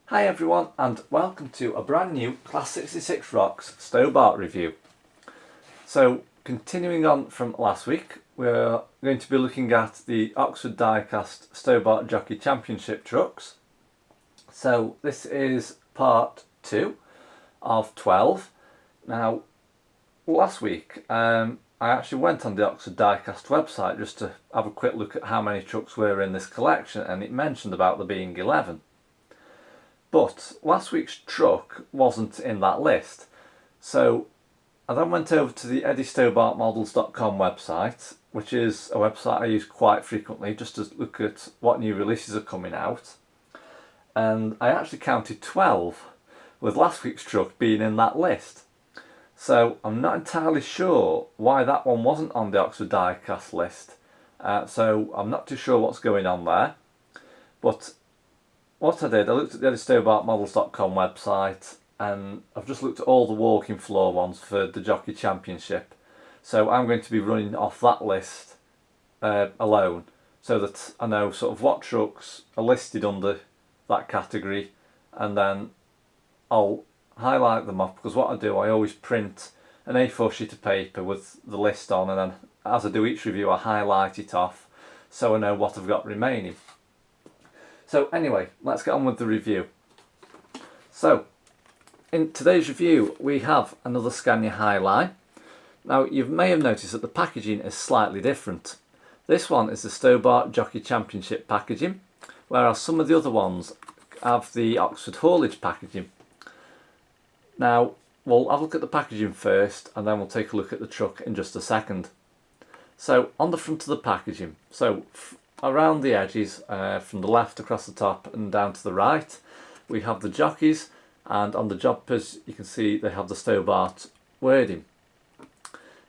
Hi everyone, and welcome to a brand new Class 66 Rocks Stobart review. So, continuing on from last week, we're going to be looking at the Oxford Diecast Stobart Jockey Championship trucks. So this is part 2 of 12. Now, last week I actually went on the Oxford Diecast website just to have a quick look at how many trucks were in this collection, and it mentioned about there being 11. But last week's truck wasn't in that list, so I then went over to the EddieStobartModels.com website, which is a website I use quite frequently just to look at what new releases are coming out, and I actually counted 12, with last week's truck being in that list. So I'm not entirely sure why that one wasn't on the Oxford Diecast list, so I'm not too sure what's going on there. But what I did, I looked at the EddieStobartModels.com website, and I've just looked at all the walking floor ones for the Jockey Championship. So I'm going to be running off that list alone, so that I know sort of what trucks are listed under that category, and then I'll highlight them off, because what I do, I always print an A4 sheet of paper with the list on, and then as I do each review I highlight it off so I know what I've got remaining. So anyway, let's get on with the review. So, in today's review we have another Scania Highline. Now you may have noticed that the packaging is slightly different. This one is the Stobart Jockey Championship packaging, whereas some of the other ones have the Oxford haulage packaging. Now we'll have a look at the packaging first, and then we'll take a look at the truck in just a second. So on the front of the packaging, so around the edges, from the left across the top and down to the right, we have the jockeys, and on the jumpers you can see they have the Stobart wording.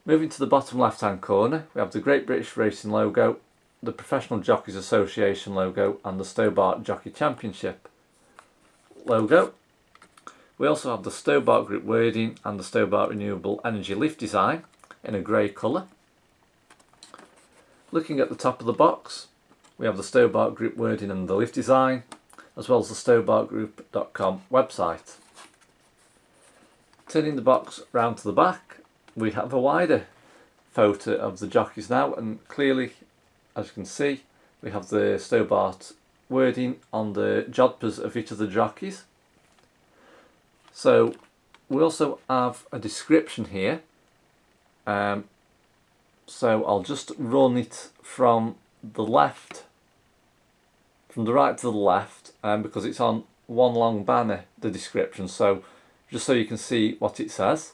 Moving to the bottom left hand corner, we have the Great British Racing logo, the Professional Jockeys Association logo, and the Stobart Jockey Championship logo. We also have the Stobart Group wording and the Stobart Renewable Energy leaf design in a grey colour. Looking at the top of the box, we have the Stobart Group wording and the leaf design, as well as the StobartGroup.com website. Turning the box round to the back, we have a wider photo of the jockeys now, and clearly, as you can see, we have the Stobart wording on the jodhpurs of each of the jockeys. So we also have a description here, so I'll just run it from the left, from the right to the left, because it's on one long banner, the description, so just so you can see what it says.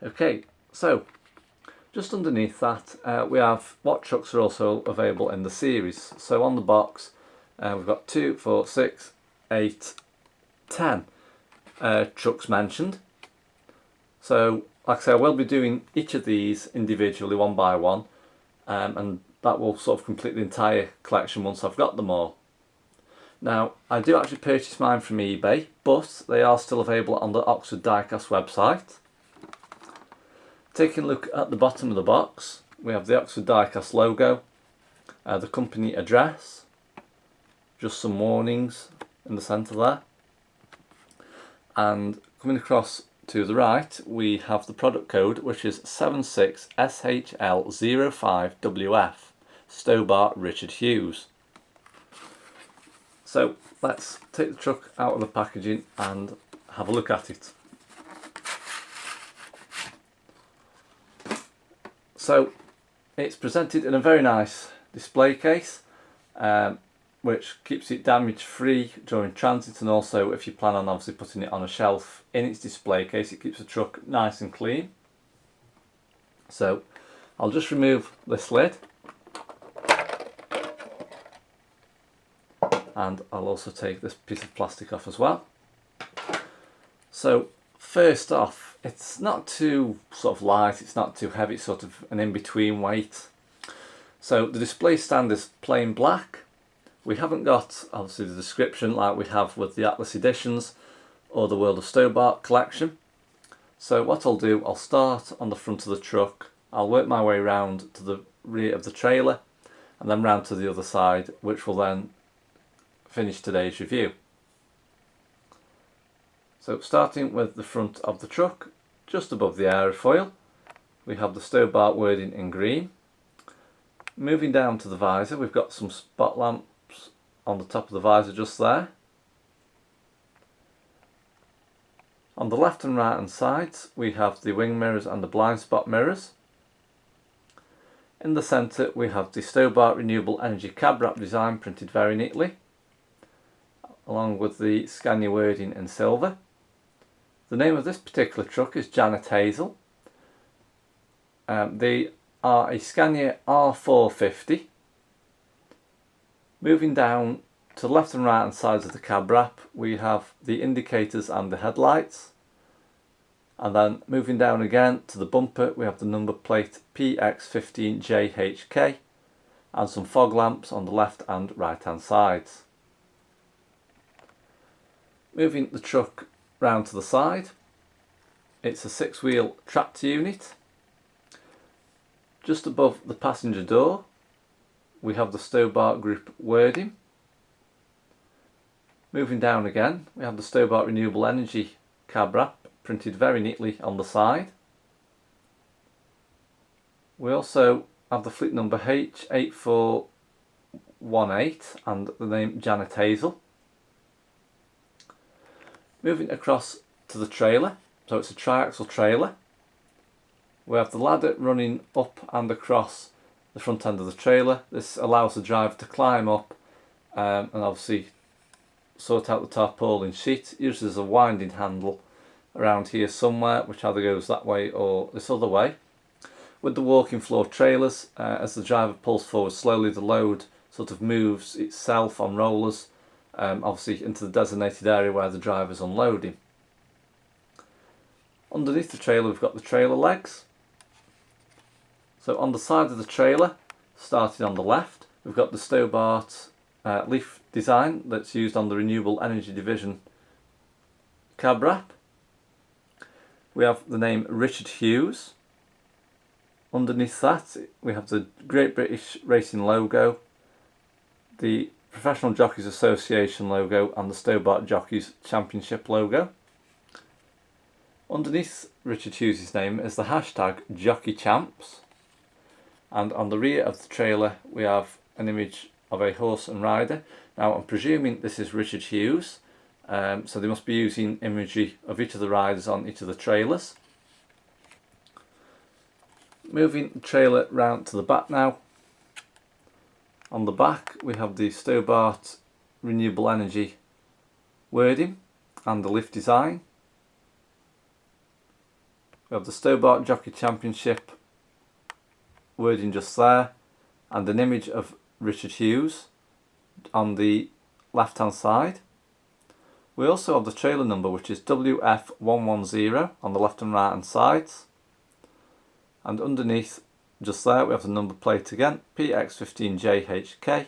Okay, so just underneath that we have what trucks are also available in the series. So on the box we've got 2, 4, 6, 8, 10 trucks mentioned. So like I say, I will be doing each of these individually one by one, and that will sort of complete the entire collection once I've got them all. Now I do actually purchase mine from eBay, but they are still available on the Oxford Diecast website. Taking a look at the bottom of the box, we have the Oxford Diecast logo, the company address, just some warnings in the centre there, and coming across to the right we have the product code, which is 76SHL05WF, Stobart Richard Hughes. So let's take the truck out of the packaging and have a look at it. So it's presented in a very nice display case, which keeps it damage free during transit, and also if you plan on obviously putting it on a shelf in its display case, it keeps the truck nice and clean. So I'll just remove this lid, and I'll also take this piece of plastic off as well. So first off It's not too sort of light, it's not too heavy, it's sort of an in-between weight. So the display stand is plain black. We haven't got obviously the description like we have with the Atlas editions or the World of Stobart collection. So what I'll do, I'll start on the front of the truck, I'll work my way round to the rear of the trailer and then round to the other side, which will then finish today's review. So starting with the front of the truck, just above the aerofoil, we have the Stobart wording in green. Moving down to the visor, we've got some spot lamps on the top of the visor just there. On the left and right hand sides, we have the wing mirrors and the blind spot mirrors. In the centre, we have the Stobart Renewable Energy cab wrap design printed very neatly, along with the Scania wording in silver. The name of this particular truck is Janet Hazel. They are a Scania R450. Moving down to the left and right hand sides of the cab wrap, we have the indicators and the headlights. And then moving down again to the bumper, we have the number plate PX15JHK and some fog lamps on the left and right hand sides. Moving the truck round to the side, it's a 6-wheel tractor unit. Just above the passenger door, we have the Stobart Group wording. Moving down again, we have the Stobart Renewable Energy cab wrap printed very neatly on the side. We also have the fleet number H8418 and the name Janet Hazel. Moving across to the trailer, so it's a triaxle trailer. We have the ladder running up and across the front end of the trailer. This allows the driver to climb up and obviously sort out the tarpaulin sheet. Usually there's a winding handle around here somewhere which either goes that way or this other way. With the walking floor trailers, as the driver pulls forward slowly, the load sort of moves itself on rollers obviously into the designated area where the driver's unloading. Underneath the trailer we've got the trailer legs. So on the side of the trailer, starting on the left, we've got the Stobart leaf design that's used on the Renewable Energy Division cab wrap. We have the name Richard Hughes. Underneath that we have the Great British Racing logo, the Professional Jockeys Association logo and the Stobart Jockeys Championship logo. Underneath Richard Hughes' name is the hashtag Jockey Champs. And on the rear of the trailer we have an image of a horse and rider. Now I'm presuming this is Richard Hughes, so they must be using imagery of each of the riders on each of the trailers. Moving the trailer round to the back now. On the back we have the Stobart Renewable Energy wording and the lift design. We have the Stobart Jockey Championship wording just there and an image of Richard Hughes on the left hand side. We also have the trailer number, which is WF110 on the left and right hand sides, and underneath just there we have the number plate again, PX15JHK,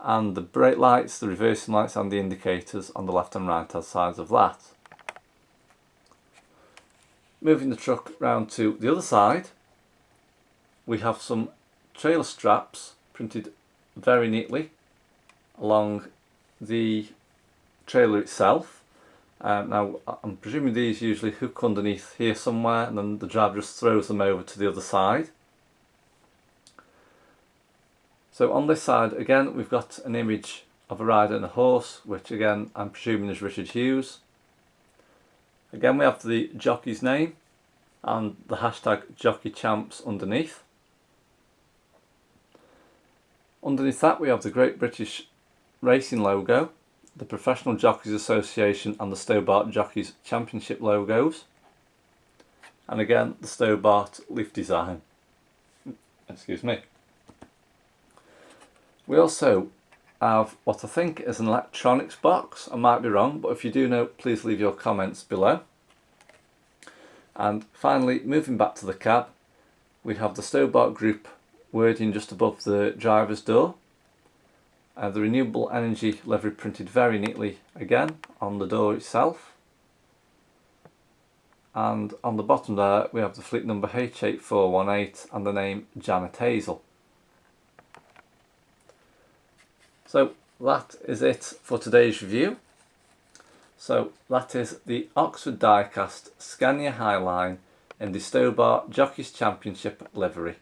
and the brake lights, the reversing lights and the indicators on the left and right hand sides of that. Moving the truck round to the other side, we have some trailer straps printed very neatly along the trailer itself. Now I'm presuming these usually hook underneath here somewhere and then the driver just throws them over to the other side. So on this side again we've got an image of a rider and a horse, which again I'm presuming is Richard Hughes. Again we have the jockey's name and the hashtag Jockey Champs underneath. Underneath that we have the Great British Racing logo, the Professional Jockeys Association and the Stobart Jockeys Championship logos, and again the Stobart leaf design. Excuse me. We also have what I think is an electronics box. I might be wrong, but if you do know, please leave your comments below. And finally, moving back to the cab, we have the Stobart Group wording just above the driver's door. The renewable energy livery printed very neatly again on the door itself. And on the bottom there we have the fleet number H8418 and the name Janet Hazel. So that is it for today's review. So that is the Oxford Diecast Scania Highline in the Stobart Jockeys Championship livery.